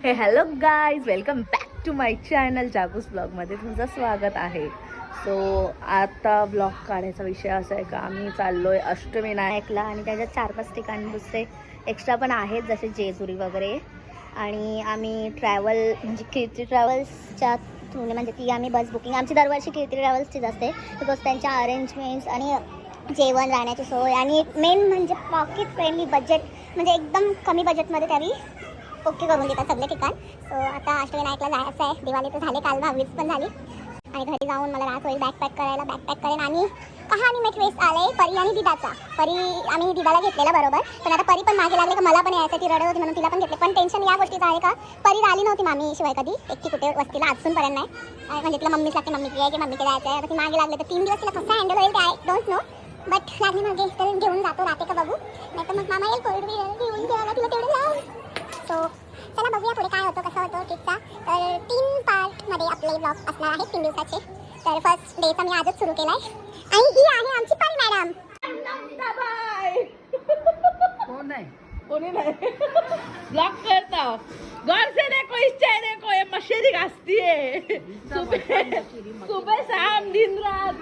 हे hello guys, welcome back to my channel. जागूस ब्लॉगमध्ये तुमचं स्वागत आहे. सो आता ब्लॉग काढायचा विषय असा आहे का आम्ही चाललो आहे अष्टविनायकला आणि त्याच्यात 4-5 ठिकाणी दुसरे एक्स्ट्रा पण आहेत जसे जेजुरी वगैरे. आणि आम्ही ट्रॅव्हल म्हणजे कीर्ती ट्रॅव्हल्सच्या थ्रूने म्हणजे ती आम्ही बस बुकिंग आमची दरवर्षी कीर्ती ट्रॅव्हल्सचीच असते. बिकॉज त्यांच्या अरेंजमेंट्स आणि जेवण राहण्याची सोय आणि मेन म्हणजे पॉकेट फ्रेंडली बजेट म्हणजे एकदम कमी बजेटमध्ये त्यावी ओके करून देतात सगळे ठिकाण. सो आता अष्टविनायकला जायचं आहे. दिवाळी तर झाले, काल 22 पण झाली आणि घरी जाऊन मला रात होईल बॅग पॅक करेन. आणि कहाणी में ट्विस्ट आले परी आणि दिदाचा. परी आम्ही दिदाला घेतलेला बरोबर, पण आता परी पण मागे लागले का मला पण यायचं, ती रडत होती म्हणून तिला पण घेतले. पण टेन्शन या गोष्टीचं आहे का परी आली नव्हती मामी शिवाय कधी एकटी कुठे वस्तीला अजूनपर्यंत नाही. म्हणजे तिला मम्मीच लागते, मम्मीची आहे की मम्मीकडे जायचं आहे. आता ती मागे लागले तर 3 दिवस तिला कसं हँडल होईल ते आय डोंट नो. बट लागली मागे तर घेऊन जातो राहते का बघू, नाही तर मग मामा येईल कोरडी घेऊन घ्यायला तिला तेवढं लाव. सो चला बघूया पुढे काय होतं कसं होतं ट्रिपचा. तर 3 पार्टमध्ये आपले ब्लॉग असणार आहेत 3 दिवसाचे. तर फर्स्ट डेचा मी आजच सुरू केला आहे आणि ही आहे आमची परी मॅडम. कोणी नाही ब्लॉक करता घर से देखो इस चेहरे को, ये मशेरी घासती है सुबह शाम दिन रात.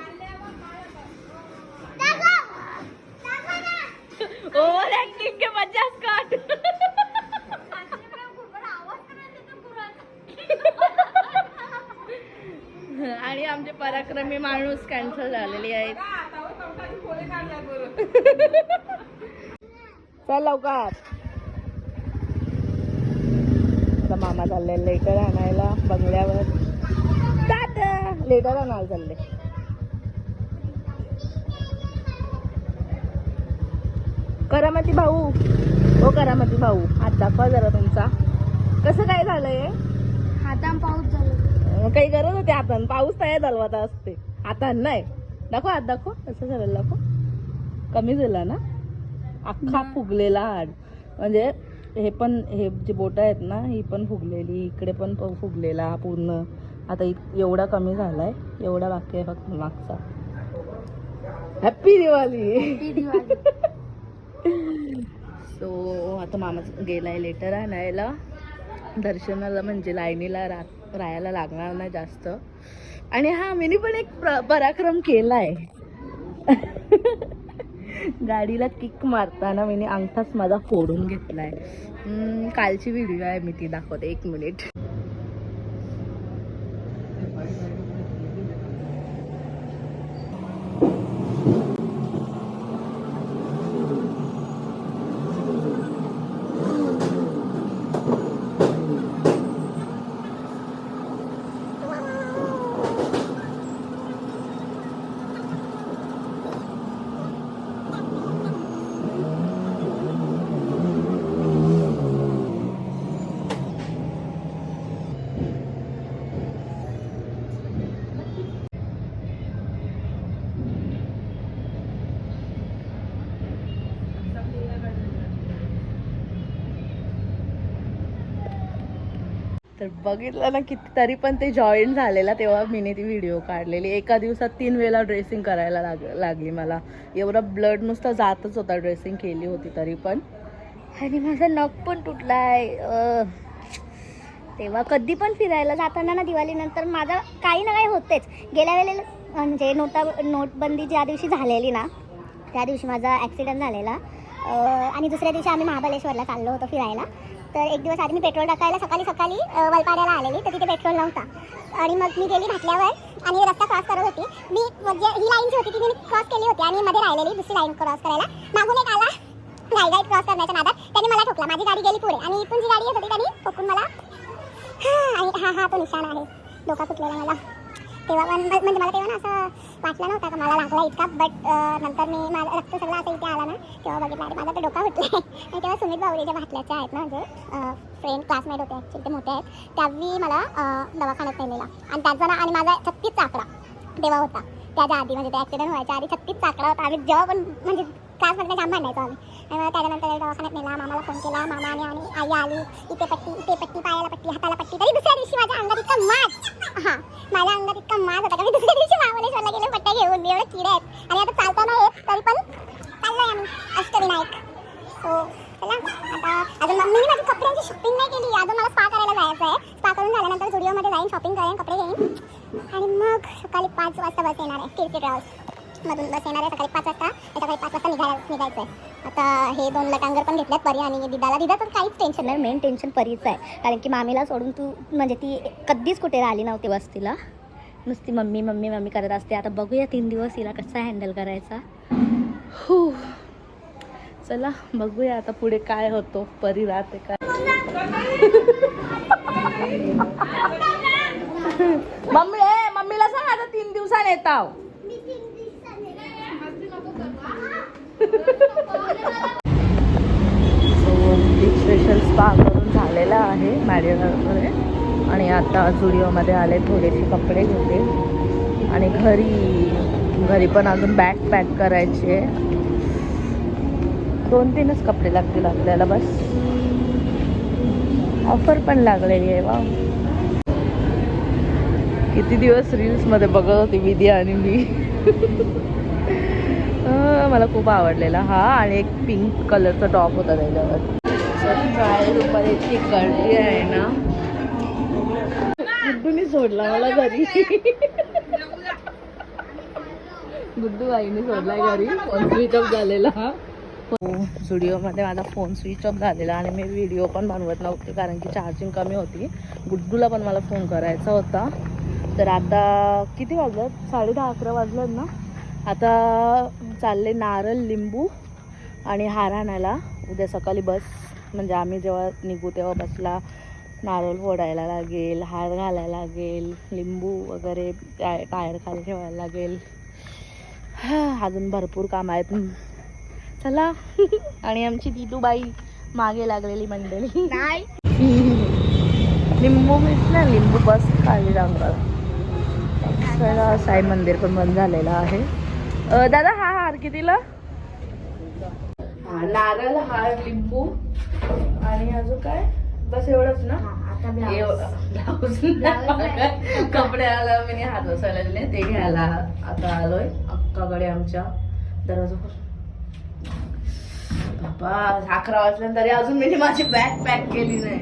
ओवर एक्टिंग के 50 काट. आणि आमचे पराक्रमी माणूस कॅन्सल झालेली आहेत. चल लवकर. आता मामा चालले लेटर आणायला बंगल्यावर. दादा लेटर आणायला चालले. करामती भाऊ, हो करामती भाऊ, हात दाखवा जरा तुमचा. कसं काय झालंय? हातान पाऊस झाला. काही गरज होती हातान, पाऊस नाही झाला असते. हातान नाही. दाखव हात दाखव, कसं झालं दाखव. कमी झाला ना, अख्खा फुगलेला हाड. म्हणजे हे पण हे जे बोट आहेत ना ही पण फुगलेली, इकडे पण फुगलेला पूर्ण. आता एवढा कमी झालाय, एवढा बाकी आहे फक्त मागचा. हॅपी दिवाळी. सो आता मामा गेलाय लेटर आणायला. दर्शनाला म्हणजे लाईनीला राहायला लागणार नाही जास्त. आणि हा मीनी पण एक पराक्रम केलाय. गाडीला किक मारताना मीनी अंगठाच माझा फोडून घेतलाय. कालची व्हिडिओ आहे, मी ती दाखवते 1 मिनिट. तर बघितलं ना किती, तरी पण ते जॉईन झालेला तेव्हा मीने ती व्हिडिओ काढलेली. एका दिवसात 3 वेळा ड्रेसिंग करायला लागली मला. एवढं ब्लड नुसतं जातच होता, ड्रेसिंग केली होती तरी पण. आणि माझा नख पण तुटलाय. तेव्हा कधी पण फिरायला जाताना ना दिवाळीनंतर माझा काही ना काही होतेच. गेल्या वेळेला म्हणजे नोटबंदी ज्या दिवशी झालेली ना त्या दिवशी माझा ॲक्सिडेंट झालेला. आणि दुसऱ्या दिवशी आम्ही महाबळेश्वरला चाललो होतो फिरायला. तर एक दिवस आधी मी पेट्रोल टाकायला सकाळी वलपाड्याला आलेली, तर तिथे पेट्रोल नव्हता. आणि मग मी गेली घातल्यावर आणि रस्ता क्रॉस करत होती. मी म्हणजे ही लाईन जी होती ती मी क्रॉस केली होती आणि मध्ये राहिलेली दुसरी लाईन क्रॉस करायला. मागून एक आला गाईड क्रॉस करण्याच्या नादात, त्यांनी मला ठोकला. माझी गाडी गेली पुढे आणि इथून जी गाडी येत होती त्यांनी ठोकून मला. आणि हा तो निशाण आहे, डोका फुटलेला मला. तेव्हा पण म्हणजे मला तेव्हा ना असं वाटलं नव्हतं का मला लागला इतका. बट नंतर मी माझं रक्त सगळं असं इथे आला ना तेव्हा बघितलं अरे माझा तर डोका फुटला. आणि तेव्हा सुमित भाऊरे जे भाटल्याचे आहेत ना, म्हणजे फ्रेंड क्लासमेट होते ॲक्च्युली, ते मोठे आहेत. त्यावेळी मला दवाखान्यात नेलेला आणि त्यांचा ना आणि माझा 36चा आकडा तेव्हा होता. त्याच्या आधी म्हणजे ते ॲक्सिडेंट व्हायच्या आधी 36चा आकडा होता. आम्ही जेव्हा पण म्हणजे क्लासमध्ये जाम भांडायचो आम्ही. आणि मला त्याच्यानंतर दवाखान्यात नेला, मामाला फोन केला, मामा आणि आई आली. इथे पट्टी पायाला पट्टी हाताला पट्टी. तरी दुसऱ्या दिवशी माझ्या अंगात इतका माझ्या अंगात इतका माज होता का मी दुसऱ्या दिवशी महाबळेश्वरला गेले पट्ट्या घेऊन. एवढे किडे आहेत आणि आता चालताना येत तरी पण चाललोय आम्ही अष्टविनायक. सो चला आता अजून मम्मीने माझी कपड्यांची शॉपिंग नाही केली, अजून मला स्पा करायला जाईन, शॉपिंग करेन, कपडे घेईन आणि मग सकाळी 5 वाजता बस येणार आहे. कीर्ती ट्रॅव्हल्स मधून बस येणार आहे सकाळी 5 वाजता. सकाळी 5 वाजता निघायचं आहे. आता हे 2 लटांगर पण घेतल्यात परी आणि दिदाचं काहीच टेन्शन नाही. मेन टेन्शन परीचं आहे, कारण की मामीला सोडून तू म्हणजे ती कधीच कुठे राहिली नव्हती वस्तीला. नुसती मम्मी मम्मी मम्मी करत असते. आता बघूया 3 दिवस हिला कसा हँडल करायचा. हो चला बघूया आता पुढे काय होतो. परी राहते काय. मम्मीला सांग आता 3 दिवसांनी येताव. स्पेशल स्पा करून झालेला आहे मॅरिनरमध्ये आणि आता झुडिओमध्ये आले. थोडेसे कपडे घेते आणि घरी पण अजून बॅग पॅक करायची आहे. 2-3च कपडे लागतील आपल्याला बस. ऑफर पण लागलेली आहे. वा किती दिवस रील्समध्ये बघत होती विद्या आणि मी. मला खूप आवडलेला हा आणि एक पिंक कलरचा टॉप होता त्याच्यावर. ट्रायल रुपये इतकी गर्दी आहे ना. गुड्डूनी सोडला मला घरी. गुड्डू आईने सोडलाय घरी. फोन स्विच ऑफ झालेला. झुडिओमध्ये माझा फोन स्विच ऑफ झालेला आणि मी व्हिडिओ पण बनवत नव्हते कारण की चार्जिंग कमी होती. गुड्डूला पण मला फोन करायचा होता. तर आता किती वाजलं? 10:30-11 वाजलं ना. आता चालले नारळ, लिंबू आणि हार आणायला. उद्या सकाळी बस म्हणजे आम्ही जेव्हा निघू तेव्हा बसला नारळ फोडायला लागेल, हार घालायला लागेल, लिंबू वगैरे टायर खाली ठेवायला लागेल. अजून भरपूर काम आहेत. चला. आणि आमची दिदूबाई मागे लागलेली मंडळी. लिंबू भेटला. लिंबू बस खाली रंगाला. सगळं साई मंदिर पण बंद झालेलं आहे. दादा हा हार कितीला? नारळ, हार, लिंबू आणि अजून काय? बस एवढंच ना. कपडे आला मी हात बसायला ते घ्यायला आता आलोय अक्काकडे आमच्या दरवाजा. बाबा 11 वाजल्या तरी अजून मी माझी बॅग पॅक केली नाही.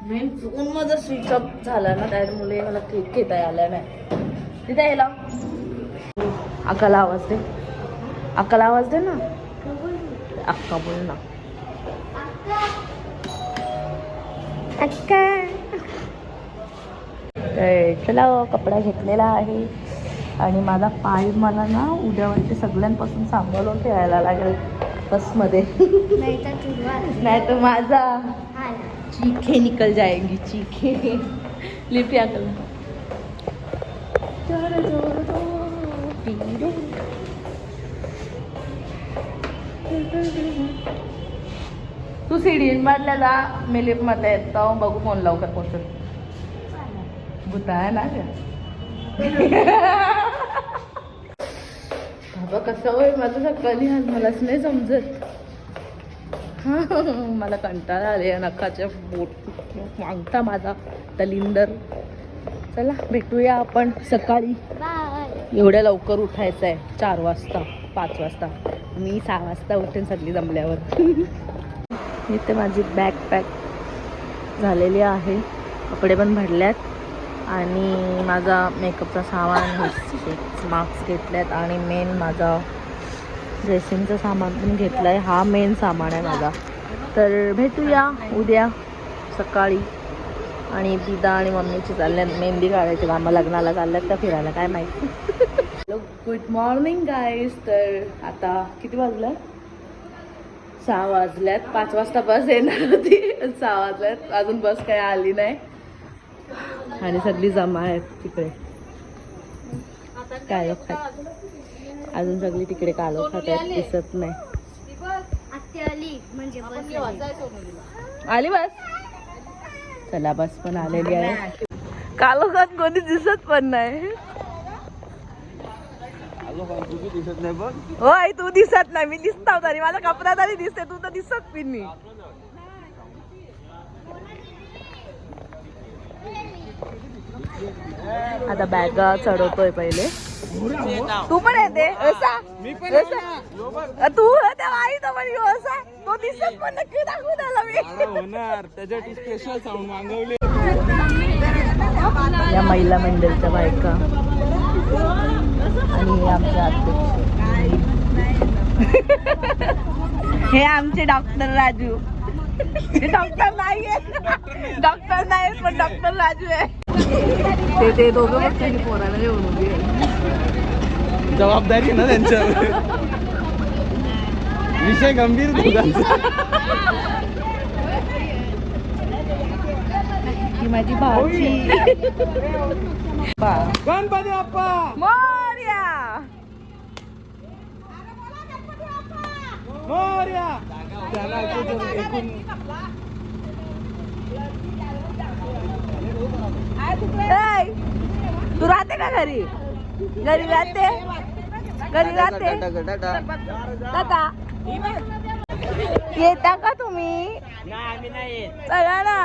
मेन फोन माझा स्विच ऑफ झाला ना त्यामुळे मला केक घेता आला नाही. तिथे यायला अक्काला आवाज दे. अक्काला आवाज दे ना. अक्का बोल ना. अक्का. चला कपडा घेतलेला आहे आणि माझा पाय मला ना उद्यावरती सगळ्यांपासून सांभाळून ठेवायला लागेल बसमध्ये. नाही तर माझा चीखे निकल जाएंगी. चीखे. लिफ्ट आकल. तू सीडी मधल्या जा. मी लिफ्ट मध्ये येतो. बघू फोन लवकर पोहोचत. भूता आहे ना ग. बाबा कसं होय माझं सकाळी आज मलाच नाही समजत. मला कंटाळा आले. नखाच्या बोट मागता माझा तलिंदर. चला भेटूया आपण सकाळी. एवढ्या लवकर उठायचं आहे. 4 वाजता 5 वाजता. मी 6 वाजता उठेन सगळी जमल्यावर. इथे माझी बॅग पॅक झालेली आहे. कपडे पण भरल्यात आणि माझा मेकअपचा सामान, मास्क घेतल्यात आणि मेन माझा ड्रेसिंगचं सामान पण घेतलं आहे. हा मेन सामान आहे माझा. तर भेटूया उद्या सकाळी. आणि दिदा आणि मम्मीची चालल्यात मेहंदी काढायची कामं. लग्नाला चालल्यात का फिरायला काय माहिती. Good morning guys. तर आता किती वाजलं? 6 वाजल्यात. 5 वाजता बस येणार होती. 6 वाजल्यात. अजून बस काय आली नाही आणि सगळी जमा आहेत तिकडे. कालो खात अजून सगळी तिकडे कालो खात आहेत. दिसत नाही. आली बस. चला बस पण आलेली आहे. कालो खात कोणी दिसत पण नाही. हो आई तू दिसत नाही. मी दिसता तरी माझा कपडा तरी दिसते. तू तर दिसत पण नाही. आता बॅग चढवतोय पहिले. तू पण येते तू आई तर पण असा तो दिसत पण नक्की दाखवून आला मी. त्याच्यासाठी स्पेशल साऊंड मागवले. या महिला मंडळच्या बायका आणि आमच्या अध्यक्ष. हे आमचे डॉक्टर राजू. डॉक्टर नाहीये, डॉक्टर नाही पण डॉक्टर राजू आहे. ते दोघं बघ त्यांनी पोराला घेऊन उभी आहे. जबाबदारी आहे ना त्यांच्यावर. विषय गंभीर दोघांचा. ही माझी भाची. गणपती बाप्पा मोरया. मोरया. त्याला एकूण ए, तू राहते का घरी? घरी राहते, घरी राहते. दादा येता का तुम्ही? चला ना.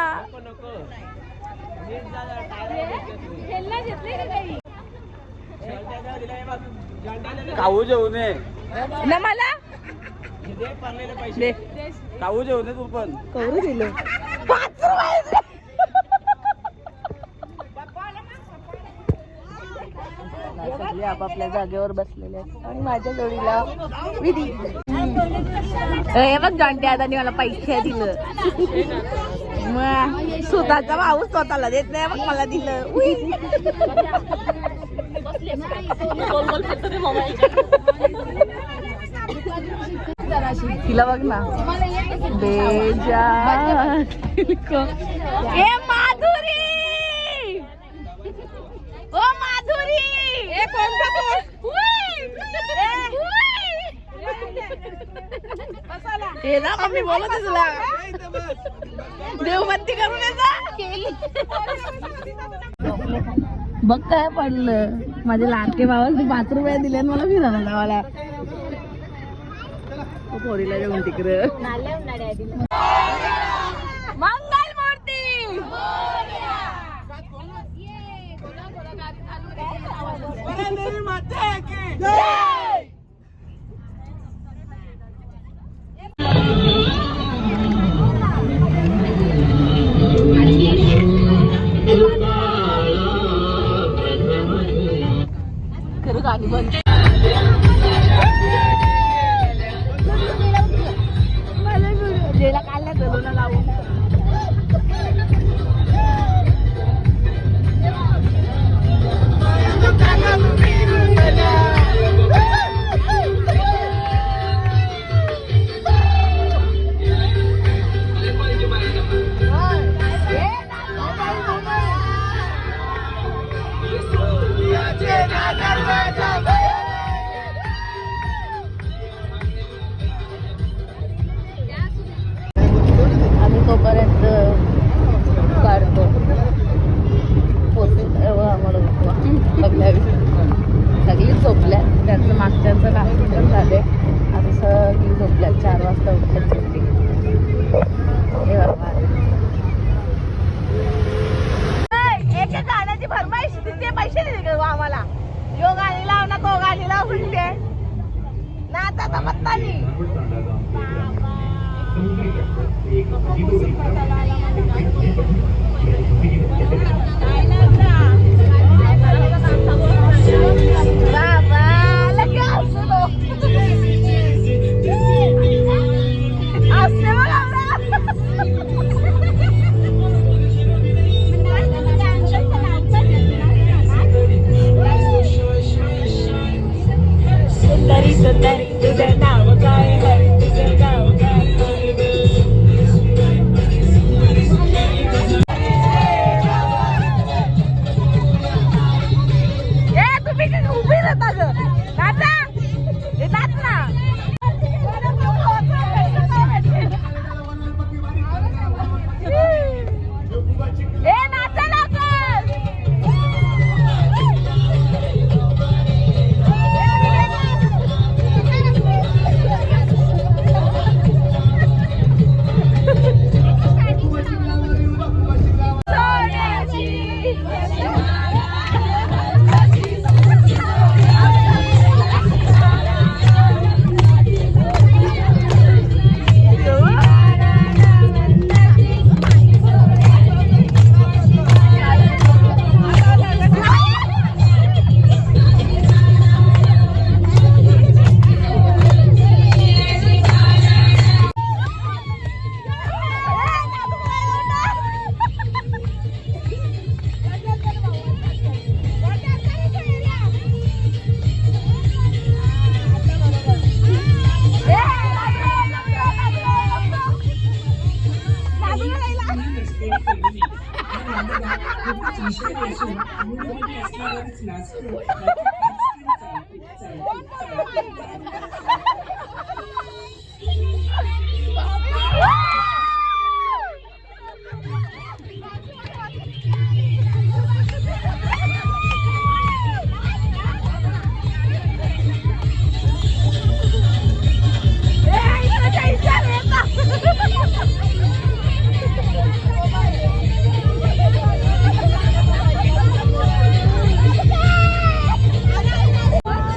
काऊ जेवू नये ना मला दे. काऊ जेवू नये तू पण. करू दिलं 5 रुपये. सगळे आपापल्या जागेवर बसलेले आहेत आणि माझ्या जोडीला विधी. हे बघ जॉन्टी आता मला पैसे दिलं. मग स्वतःचा भाऊ स्वतःला देत नाही, मग मला दिलं. तिला बघ ना बेजा. ए माधुरी, ओ माधुरी. ए कोणता हे ना मम्मी बोलत तुला देवबत्ती करून बघ काय पडलं. माझे लाडके भावाला 5 रुपये दिले आणि मला फिरायला लावाला. पोरीला जेवण तिकडं. मंगल मूर्ती. खरं गाणी बंद. जेला काढल्या चलूला लावून. आम्ही तोपर्यंत काढतो सगळी झोपल्या. त्यांचं मागच्यांचं नाश्ता पण झाले. आम्ही सगळी झोपल्या. 4 वाजता उठल्या झोपली. हे एका गाण्याची भरमाईश तिथे पैसे दिले का आम्हाला? यो गाणी लाव ना, तो गाणी लाव म्हणते ना. आता पत्ता नाही. बाबा लगे असलो असले बघ सुंदरी सुंदरी तुझं नाव काय आहे? तुझं नाव काय?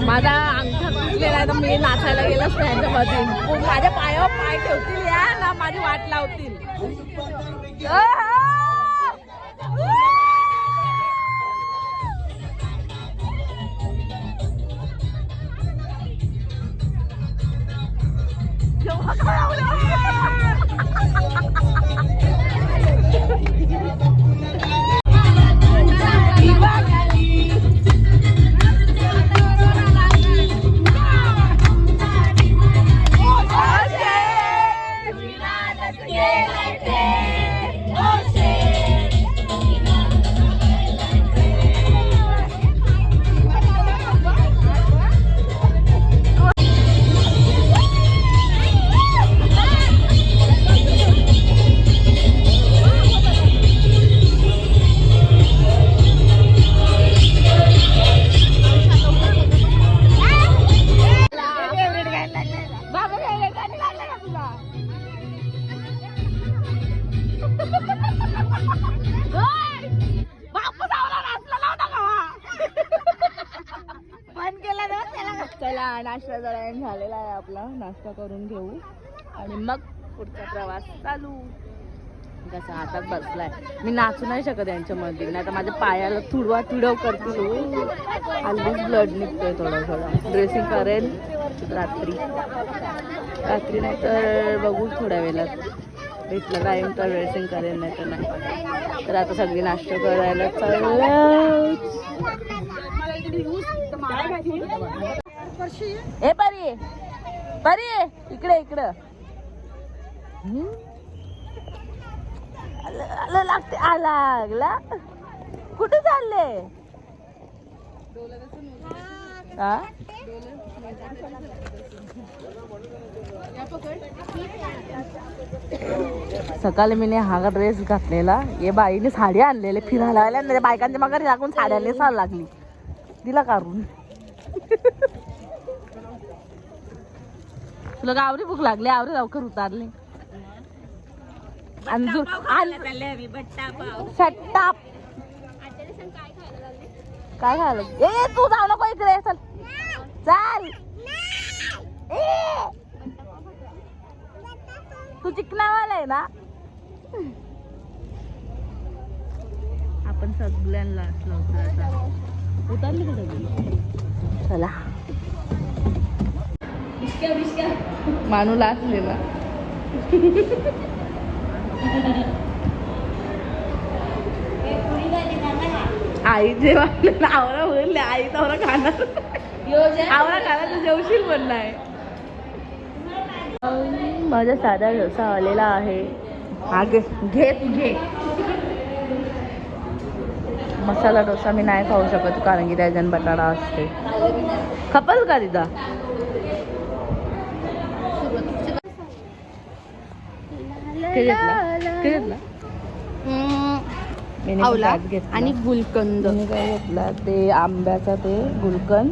माझा अंगठा तुटलेला आहे तर मी नाचायला गेलो स्टँडमध्ये. माझ्या पायावर पाय ठेवतील या ना माझी वाट लावतील. चला नाश्ता झालेला आहे आपला. नाश्ता करून घेऊ आणि मग पुढचा प्रवास चालू. कसं हातात बसलाय मी नाचू नाही शकत यांच्यामध्ये, नाही तर माझ्या पायाला तुडवा तुडव करतील. हल्लीच ब्लड निघतोय थोडं थोडं. ड्रेसिंग करेन रात्री नाही तर बघू थोड्या वेळात भेटलं टाईम तर ड्रेसिंग करेन, नाही तर नाही. तर आता सगळी नाश्ता करायला चाललं. ए परी परी इकडे इकडं आलं लागते. लागला कुठे चालले? हा सकाळी मी हा ड्रेस घातलेला, ये बाईने साडी आणलेले फिरायला आल्या बायकांच्या मागे टाकून साड्या नेसायला लागली. दिला काढून. तुला गावरी भूक लागली, आवरी लवकर उतारले. काय खायला? ए तू जाऊ नको इकडे, चल चाल. तू चिकनावाला आहे ना. आपण सगळ्यांना उतरले कुठे? चला मानू लाचले ना. आई जेव्हा आवरा बोलले आई तर खाणार, आवरा खाणार तर जेवशील पण नाही. माझा साधा डोसा आलेला आहे. हा घे घे तू घे. मसाला डोसा मी नाही खाऊ शकत कारण की त्याच्यात बटाटा असते. खपल का तिथं? आणि गुलकंद काय घेतला ते आंब्याचा ते गुलकंद,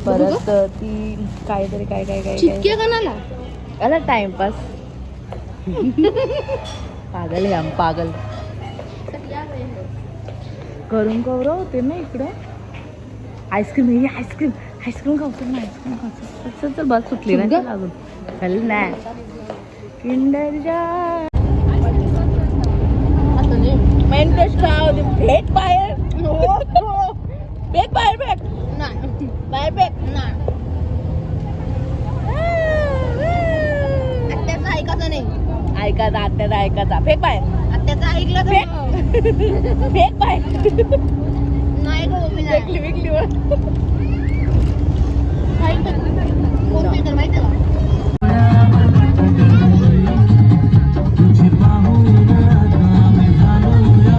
परत ती काहीतरी काय काय काय चिक्के कणाला अला टाइमपास. पागल आहे आम पागल. करून कवरं होते ना इकडं. आईस्क्रीम आईस्क्रीम आईस्क्रीम खावतो ना. आईस्क्रीम खावतो. चल चल बस सुटली ना अजून खाल्ली नाही. किंडर जॉय मेन फ्रेश खाव. भेट बाहेर भेट बाहेर भेट बाहेर भेट ना. आत्याचं ऐकायचं नाही. ऐकायचा आत्याचा ऐकायचा. फेक बाहेर. आत्याचं ऐकलं तर फेक बाहेर. नाही गो मी नाही. विकली विकली वर माहिती आहे तुझी बाहुल्या नाम झालो या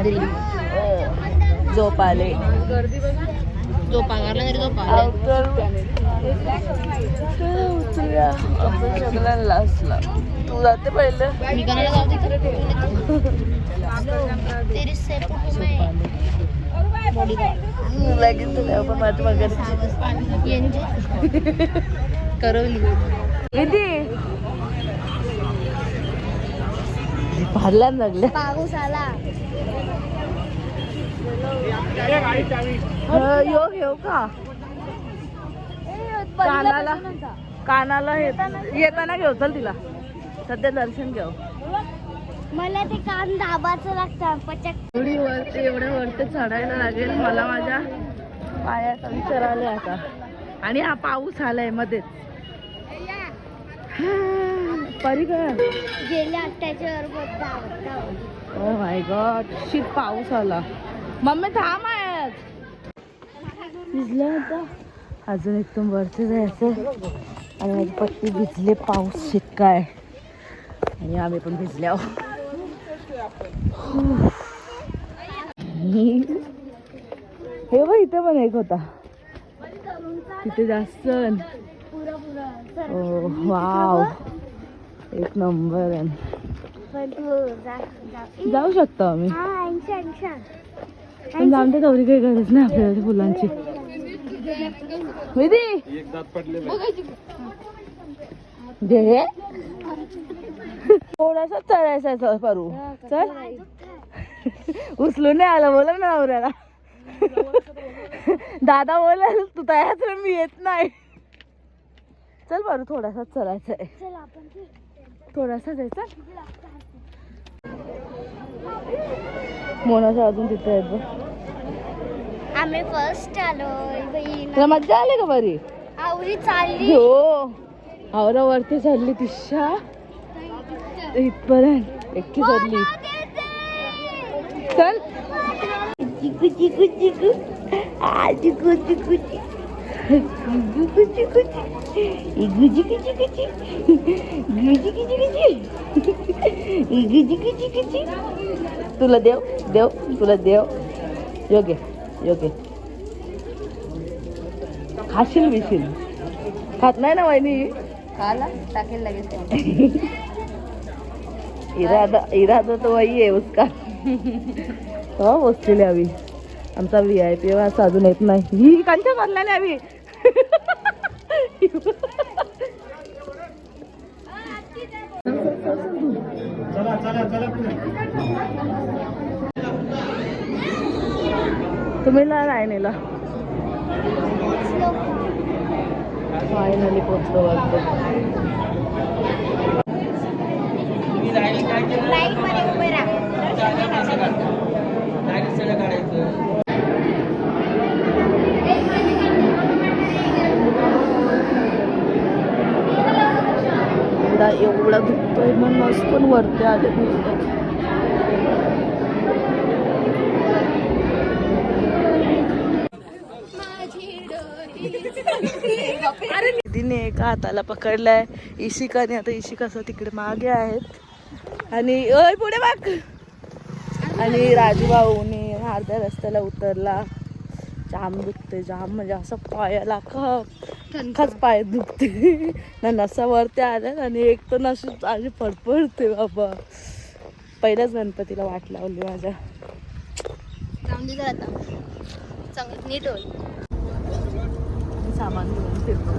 दिली. झोप आले. झोप आगारला तरी झोप उचलूया आपण सगळ्यांना लास्टला. तू जाते पहिलं. मी कोणाला जाऊ लगेच तुला आपण माझ्या वगैरे करवली किती भरल्या लागले. पाऊस आला. योग येऊ का कानाला येताना घेऊ. चल तिला सध्या दर्शन घेऊ. मला ते कान दाबाचं लागतं पचक. एवढ्या वरती चढायला लागेल. मला माझ्या पायाचा विचार आले आता. आणि हा पाऊस आलाय मध्येच. परी का गेल्या अत्याच्यावर ओ माय गॉड शीत पाऊस आला. मम्मी थांब आहे. भिजलं होता. अजून एकदम वरती जायचं. आणि माझी पट्टी भिजले. पाऊस शिटकाय आणि आम्ही पण भिजल्या. हे बघ इथे पण एक होता. तिथे जास्त. वाव एक नंबर आहे. जाऊ शकतो आम्ही. पण जाऊन तर तेवढी काही गरज नाही आपल्याला फुलांची. दे थोडासा चढायचा परू. चल उचलून नाही आलं. बोला ना नवऱ्याला. दादा बोल तू तयार मी येत नाही. चल बरं थोडासा चढायचा आहे. थोडासा जायचा. मोनाचा अजून तिथे आहेत बघ. आम्ही फर्स्ट आलोय बहीण. तुला मज्जा आली का बरी. आवरी चालली. हो आवरावरती चढली. तिशा इथपर्यंत एकटी चढली. चल चिकू चिकू चिकू चिकू चिकू तुला देव देव तुला देव. योग्य योग्य खाशील बिशील. खात नाही ना वहिनी. खाला टाकेल लगेच. इरादा तो वही आहे उसका. हो बसलेली हवी. आमचा VIP वास अजून येत नाही. ही कंच्या भरल्याने हवी. तुम्ही नाही नेला. फायनली पोचलो वाटतं. लाईट मध्ये उभे राहा. एवढा दुखतोय म्हणून पण वरती आले. दीदीने एका हाताला पकडलाय इशिकाने. आता इशिका असं तिकडे मागे आहेत. आणि ओय पुढे बघ. आणि राजूभाऊने अर्ध्या रस्त्याला उतरला. जाम दुखते जाम. म्हणजे असं पायाला खच पाय दुखते ना. नसा वरती आल्यात आणि एक तर नशी माझी फडफडते बाबा. पहिल्याच गणपतीला वाट लावली माझ्या. चांगलं नीट होईल. सामान घेऊन फिरतो.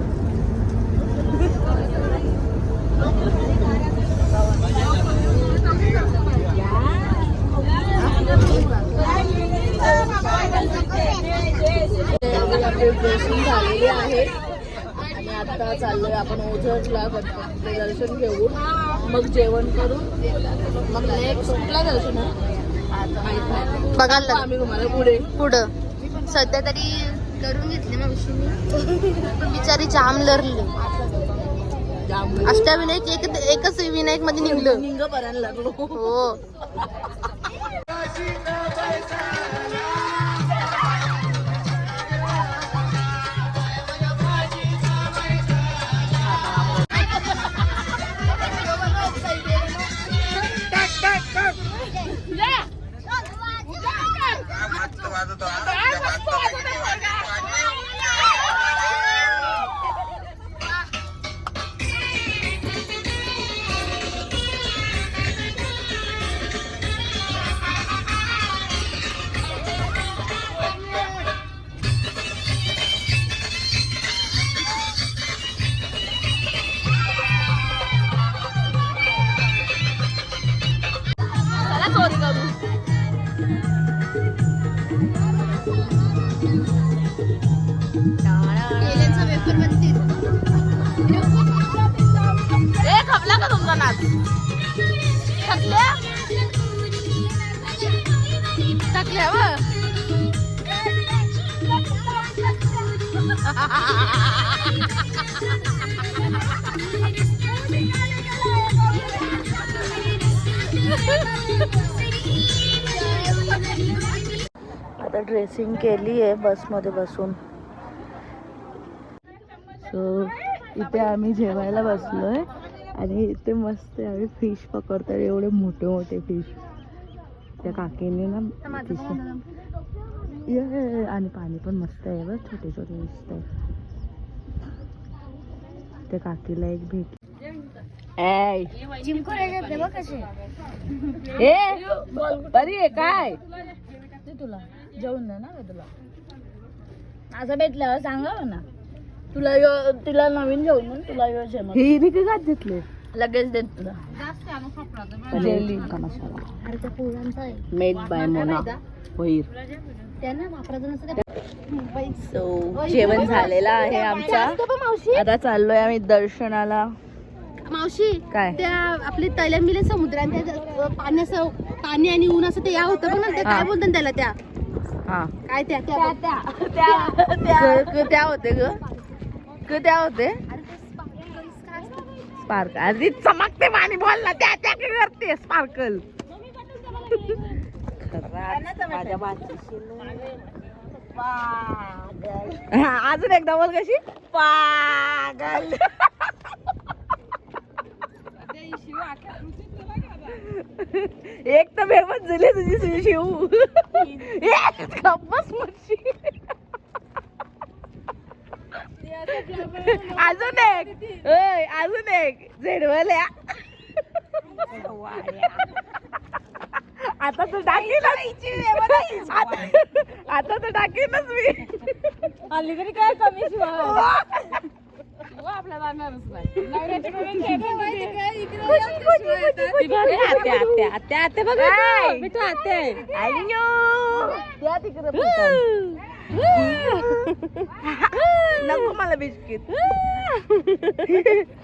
झालेली आहे आणि आता चाललोय आपण ओझरला गणपतीचं दर्शन घेऊन. मग जेवण करून मग नेक्स्ट कुठला दर्शन बघायला आम्ही तुम्हाला पुढे पुढं सध्या तरी करून घेतली ना बिचारी जाम लरली. अष्टविनायक एकच विनायक मध्ये निघलं. निंग भरायला लागलो. हो थोडा नाच. थकल्या थकल्या व आता ड्रेसिंग केली आहे बसमध्ये बसून. सो इथे आम्ही जेवायला बसलोय आणि इथे मस्त आम्ही फिश पकडतो. एवढे मोठे मोठे फिश त्या काकीने ना फिश. आणि पाणी पण मस्त आहे बघ, छोटे छोटे दिसत आहे. त्या काकीला एक भेट. बरी आहे काय तुला जेवण ना तुला असं भेटल्यावर सांगावं ना तुला तिला नवीन जेवण म्हणून तुला हे नाही का घेतले लगेच देत तुला. जेली का मसाला मेड बाय मोना होईर. सो जेवण झालेलं आहे आमचा. आता चाललोय आम्ही दर्शनाला. मावशी काय त्या आपले तैलंबिले समुद्रात पाणी आणि ऊन असं ते या होतं पण ना, ते काय बोलतात त्याला त्या हा काय त्या त्या होते ग त्या होते स्पार्क. अरे चमकते पाणी बोल ना त्या त्या करते स्पार्कल. माझ्या अजून एकदा बोल कशी पागल. एक तर फेमस झाली तुझी शिव. गप्पच मच्छी. अजून एक झेडवल्या. आता तर टाकीनच आता तर टाकीनच मी. अलीकडे काय कमी आपल्या जाणारच नको मला बिस्किट.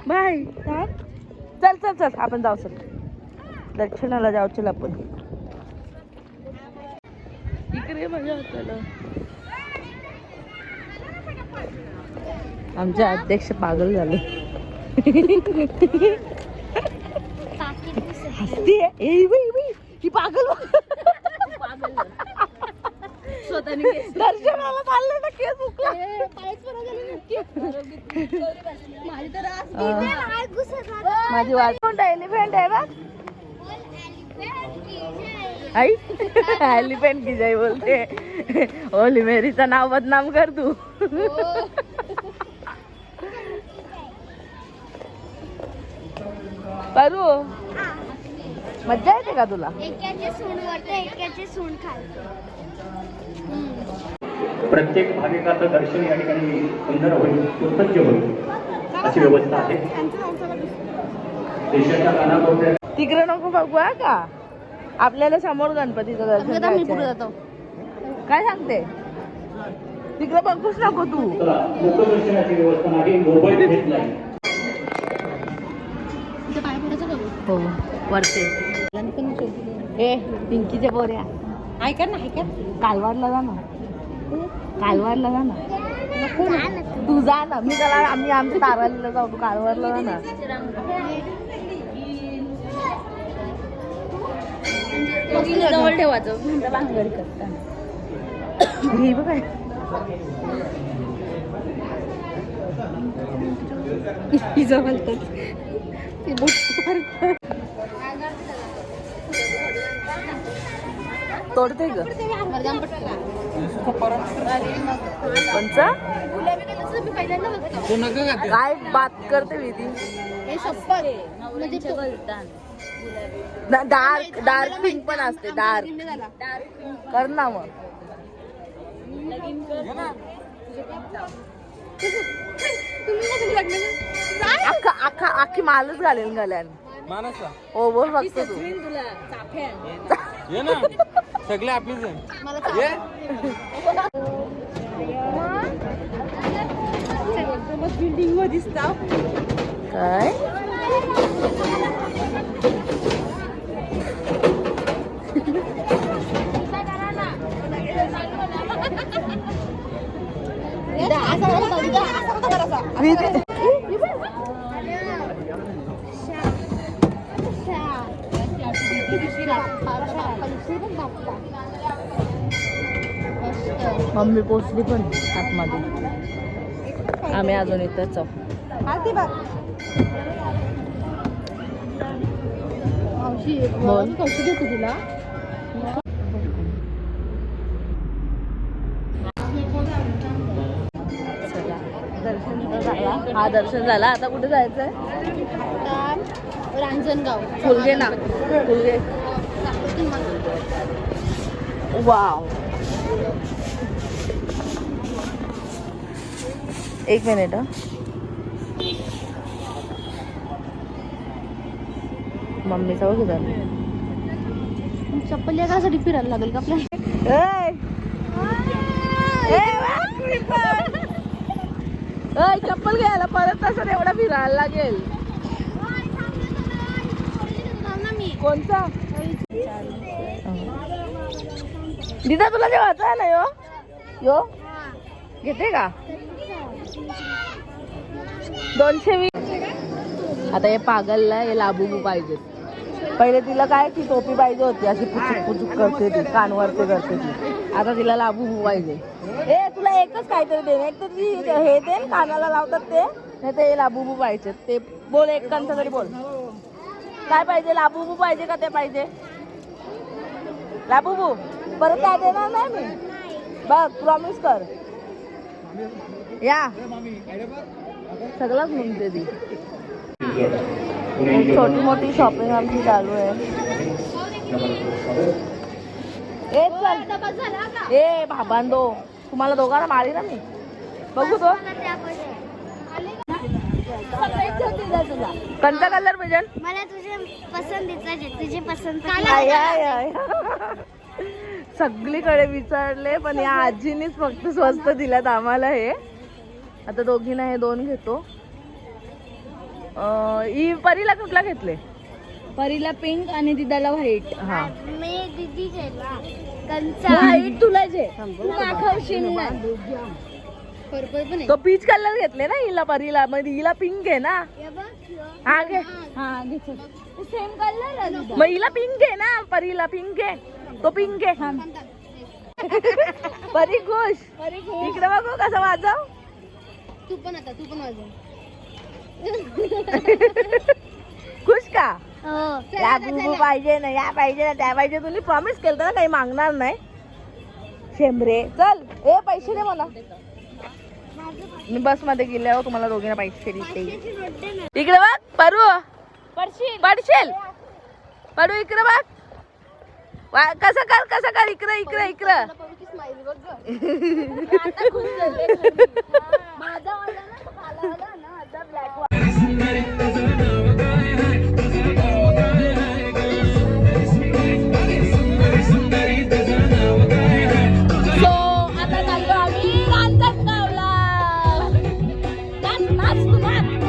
बाय. चल चल चल आपण जाऊ सर दर्शनाला जाऊ. चल आपण इकडे मजा होत. आमचे अध्यक्ष पागल झाले. हसती ही पागल. दर्शनाला चालले ना केस उकला. माझी वाट कोणता एलिफंट आहे बघ. आई एलिफंट की जय बोलते. ओली मेरीचं नाव बदनाम कर तू. करू मज्जा येते का तुला. एकाचे सूंड वरते एकाचे सूंड खालते. प्रत्येक भाविकाचं दर्शन या ठिकाणी सुंदर होईल, सुसज्ज होईल अशी व्यवस्था आहे. देशाच्या कानाकोपऱ्यात तिकडे नको बघू हा का. आपल्याला समोर गणपतीचं दर्शन जातो. काय सांगते तिकडे बघूच नको तू. मुखदर्शनाची व्यवस्था नाही, मोबाईल घेत नाही. हो वरते. ए पिंकीच्या पोऱ्या ऐका ना ऐका कालवारला जा ना. कालवारला जा ना. तू जा ना. मी त्याला आम्ही आमच्या तारालीला जाऊ. तू कालवारला जा ना. जवळ ठेवायचं भांगडी करताना. हे बघ काय तोडते ग पंचा. काय बात करते विधी. डार्क डार्क पिंक पण असते. डार्क कर ना मग. अख्खी मालच घालेल गल्याने. हो बोल फक्त तू. ये ना सगळे आपलीच आहे. बिल्डिंग मध्ये दिसता काय मम्मी पोचली पण आतमध्ये. आम्ही अजून इथंच आहोत. बोल कशी देतो तुला. दर्शन झाला. हा दर्शन झाला. आता कुठे जायचंय. रांजणगाव. फुलगे ना. फुलगे. वाव. एक मिनिट. मम्मीचा बघ चप्पल यासाठी फिरायला लागेल का आपल्याला. चप्पल घ्यायला परत तसं एवढा फिरायला लागेल. कोणता दिदा तुला जेवायचं आहे ना. यो घेते का 220. आता हे पागलला हे लाबूबू पाहिजे. पहिले तिला काय ती टोपी पाहिजे होती अशी पुचुक पुचुक करते ती कानवरती करते ती. आता तिला लाबूबू पाहिजे. ए तुला एकच काहीतरी दे. एक तर ती हे दे कानाला लावतात ते नाही ते लाबूबू पाहिजे. ते बोल एक कांचा तरी बोल. काय पाहिजे. लाबूबू पाहिजे का ते पाहिजे. लाबूबू परत काय देणार नाही मी. बघ प्रॉमिस कर. या सगळंच म्हणते ती. छोटी मोठी शॉपिंग आमची चालू आहे. ए बाबांदो तुम्हाला दोघांना मारी ना मी. बघू तो कोणता कलर पाहिजे. मला तुझे पसंतीचा तुझी पसंत. सगळीकडे विचारले पण या आजीनीच फक्त स्वस्त दिल्यात आम्हाला हे. आता दोघींना हे 2 घेतो. ही परीला कुठला घेतले. परीला पिंक आणि दिदाला व्हाईट. हा मी दीदी व्हाईट तुला जे तू दाखवशील ना. तो पीच कलर घेतले ना हिला परीला. मग हिला पिंक आहे ना. हा घे. हा सेम कलर. मग हिला पिंक आहे ना. परीला पिंक आहे. तो पिंक आहे. परी खुश. इकडे बघू कसं वाजव. तू पण वाजव. खुश का. या गुगू पाहिजे ना या पाहिजे ना त्या पाहिजे. तुम्ही प्रॉमिस केलं ना काही मागणार नाही. शेंबरे चल. ए पैसे दे मला. मी बस मध्ये गेल्यावर तुम्हाला दोघींना पैसे देते. इकडे बघ परू. पडशील पडू. इकडे बघ कसं कर इकडे.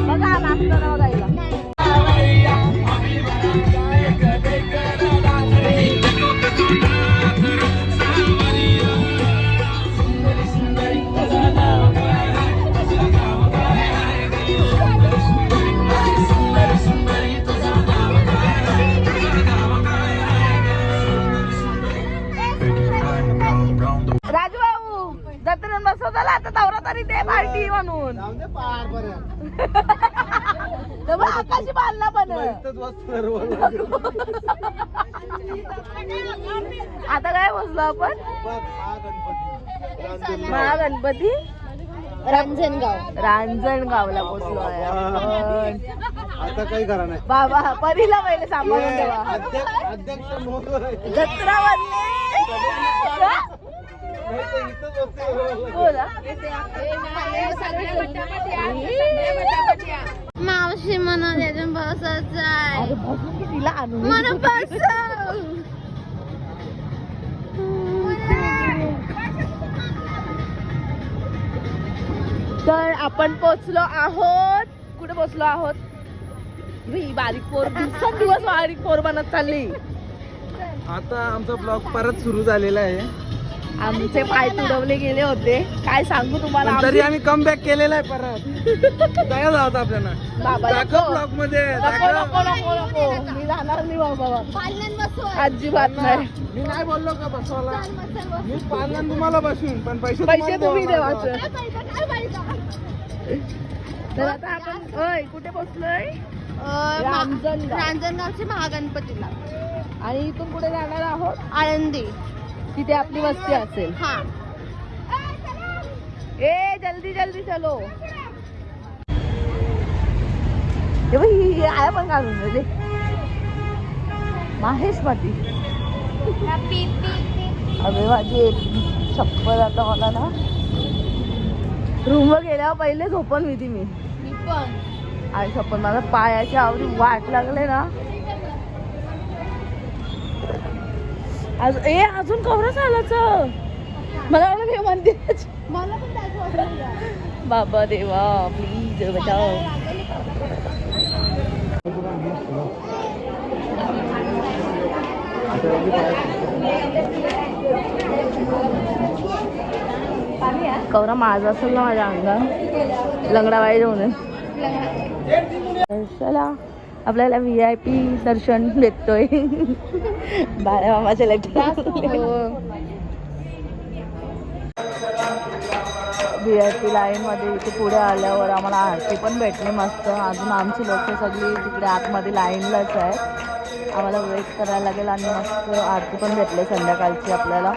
बघा नाचताना बघायला. राजू भाऊ जत्रेन बसवताला आता तवरा तरी ते पार्टी म्हणून. आकाशी बांधला पण. आता काय बसलो आपण. महागणपती रांजणगावला पोचलो आहे. आता काही करा नाही. बाबा परीला पहिले सांभाळून ठेवा. जत्रा बनले. मावशी म्हणून त्यातून बसायचं आहे. तिला आणून मला बसव. तर आपण पोचलो आहोत. कुठे पोचलो आहोत. ही बारीक पोर दिवस बारीक पोर बनत चालली. आता आमचा ब्लॉग परत सुरू झालेला आहे. आमचे पाय तुडवले गेले होते, काय सांगू तुम्हाला. तरी आम्ही कम बॅक केलेला आहे परत. तयार आहोत आपल्याला. बाबा नको ब्लॉग मध्ये नको नको नको नको, मी जाणार नाही बाबा, अजिबात नाही. मी नाही बोललो का बसवायला. मी पालन तुम्हाला बसून पण पैसे पैसे तुम्हाला तुम्ही द्यावा देवाचं. लागतात. तर आता आपण ओय कुठे पोहोचलोय? रांजणगाव. रांजणगावचे महागणपतीला आणि इथून पुढे जाणार आहोत आळंदी. तिथे आपली वस्ती असेल. हा ए जल्दी जल्दी चलो. हे बघ, ही आया पण काढून दिले. माहेश माती. अरे माझी एक चप्पल आता मला ना रूमवर गेल्यावर पहिले झोपून होती मी पण आणि चप्पल मला पायाची आवडी वाट लागले ना. अजून कवरच आलाच मला वाटलं हे मंदिर. मला पण जायचं होतं. बाबा देवा प्लीज बचाओ. कवरा माझा असेल ना माझ्या अंगात लंगडाबाई जाऊन. चला आपल्याला VIP दर्शन भेटतोय. बाळा मामाच्या लेटर. VIP लाईन मध्ये इथे पुढे आल्यावर आम्हाला आरती पण भेटली मस्त. अजून आमची लोक सगळी तिकडे आतमध्ये लाईनलाच आहे. आम्हाला वेट करायला लागेल आणि मस्त आरती पण भेटली संध्याकाळची आपल्याला.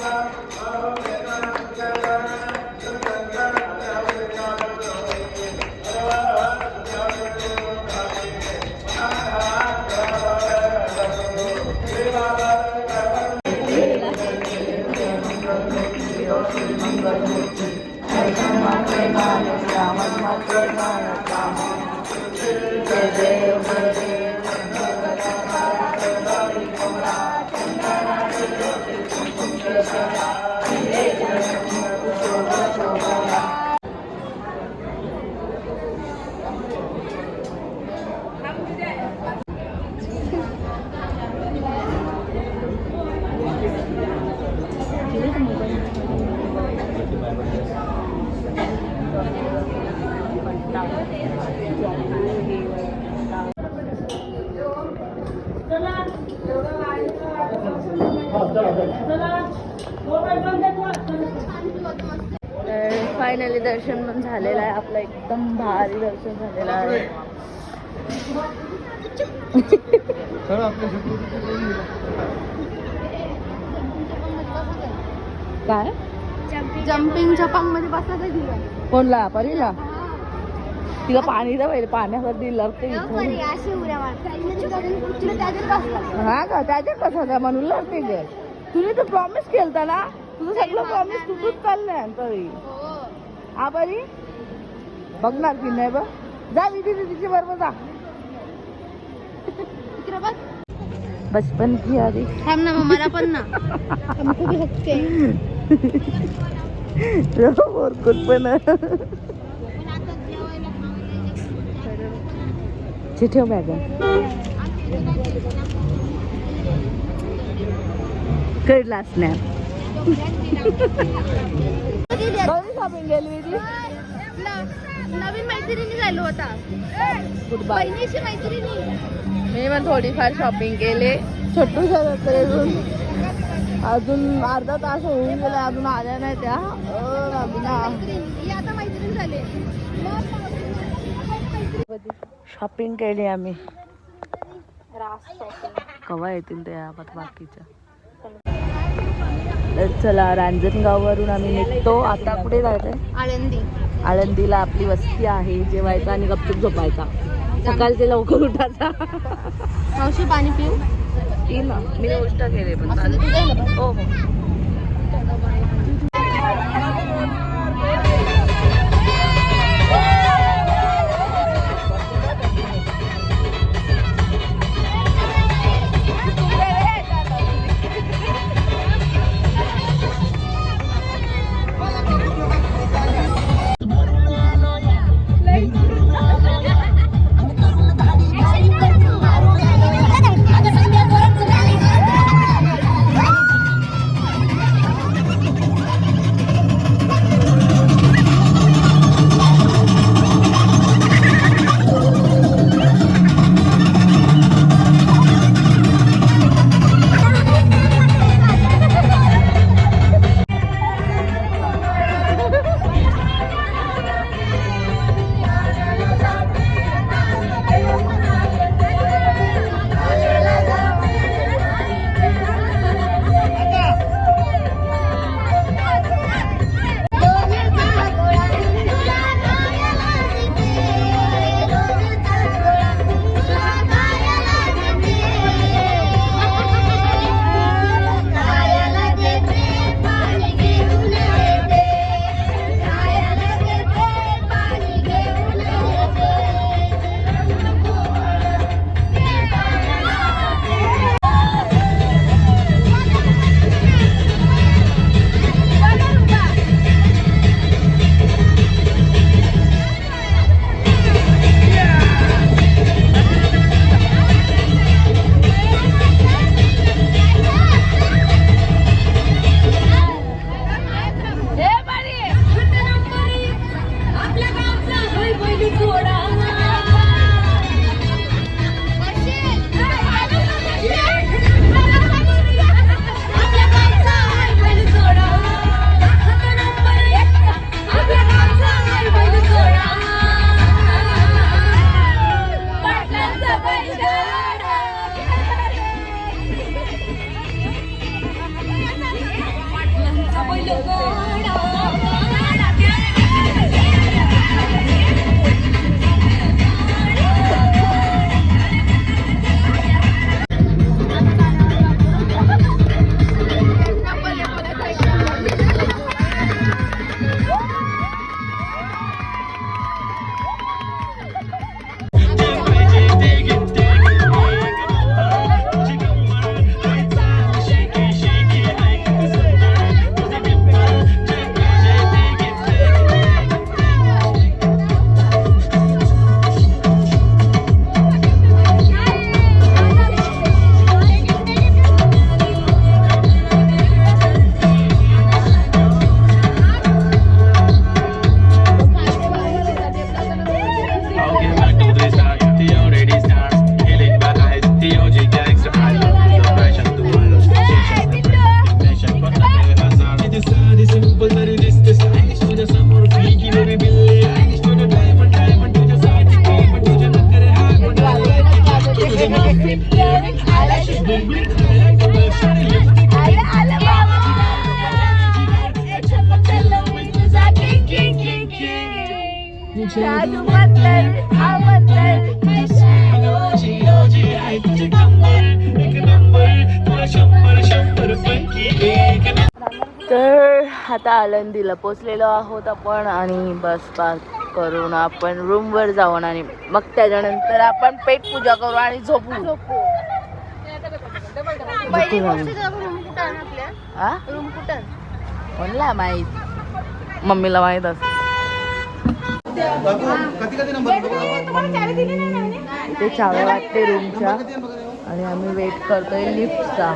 फायनली दर्शन पण झालेलं आहे आपलं. एकदम भारी दर्शन झालेलं आहे. काय जम्पिंग जपांग मध्ये बसायचं दिलं. कोणला परीला? तिला पाणी द्या पहिले, पाण्यावरती लढते. अशी उड्या मारतात. हा का त्याच्यात कसं द्या म्हणून लढते ग. तुझे तर प्रॉमिस केलता ना, तुझं सगळं प्रॉमिस तुझंच चाललंय परी. हा परी बघणार की नाही बघ. जा विधी तिच्या बरोबर जा. बचपन की यादी. थांब ना मग मला पण ना. बोरकुट पण ठेव बॅग. कडला स्नॅप. शॉपिंग गेली नवीन मैत्रिणी झालो होता. Goodbye. बहिणीची मैत्रिणी. मी पण थोडीफार शॉपिंग केले. छोटू अजून अर्धा तास होऊन गेला, अजून आल्या नाही त्या. आता मैत्रीण झाले. शॉपिंग केली आम्ही. कवा येतील त्या बाकीच्या. तर चला रांजणगाववरून आम्ही निघतो. आता कुठे जायचंय? आळंदी. आळंदीला आपली वस्ती आहे. जेवायचा आणि गपचूप झोपायचा. सकाळचे लवकर उठायचा. मावशी पाणी पिऊ. ती ना मी गोष्ट केली पण चालेल. हो हो. तर आता आळंदीला पोचलेलो आहोत आपण आणि बस पार्क करून आपण रूमवर जाऊन आणि मग त्याच्यानंतर आपण पेट पूजा करू आणि झोपू. रूम कुठं कोणला माहित, मम्मीला माहित असत. इथे चावे वाटते रूमच्या आणि आम्ही वेट करतोय लिफ्टचा.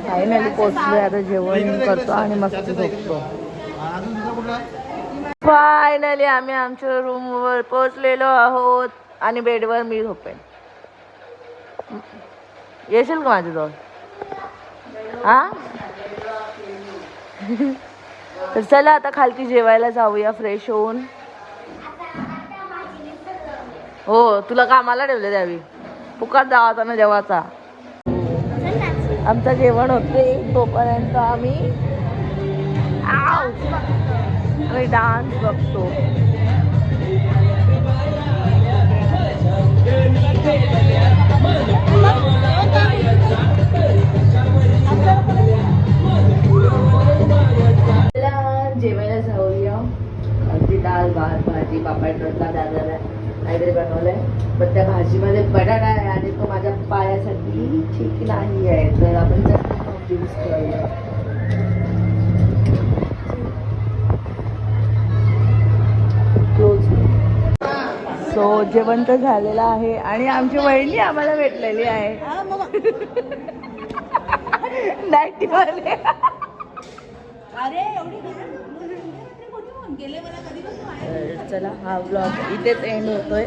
फायनली पोचलोय, आता जेवण करतो आणि मस्त झोपतो. फायनली आम्ही आमच्या रूमवर पोचलेलो आहोत आणि बेडवर मी झोपेन. येशील का माझ्याजवळ? हा तर चला आता खालती जेवायला जाऊया फ्रेश होऊन. हो, तुला कामाला ठेवले द्यावी, फुकट जावाचा ना जेवाचा. आमचं जेवण होते तोपर्यंत आम्ही डान्स बघतो. जेवायला जाऊया. अगदी डाळ भात भाजी पापड तडका दादाला काहीतरी बनवलंय, पण त्या भाजीमध्ये बटाटा आहे आणि तो माझ्या पायासाठी ठीक नाही आहे, तर आपण जास्त यूज करूया. सो जेवण तर झालेलं आहे आणि आमची वहिनी आम्हाला भेटलेली आहे. नाईटीवाले. चला, हा ब्लॉग इथेच एंड होतोय.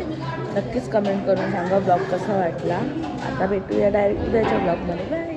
नक्कीच कमेंट करून सांगा ब्लॉग कसा वाटला. आता भेटूया डायरेक्ट उद्याच्या ब्लॉगमध्ये. बाय.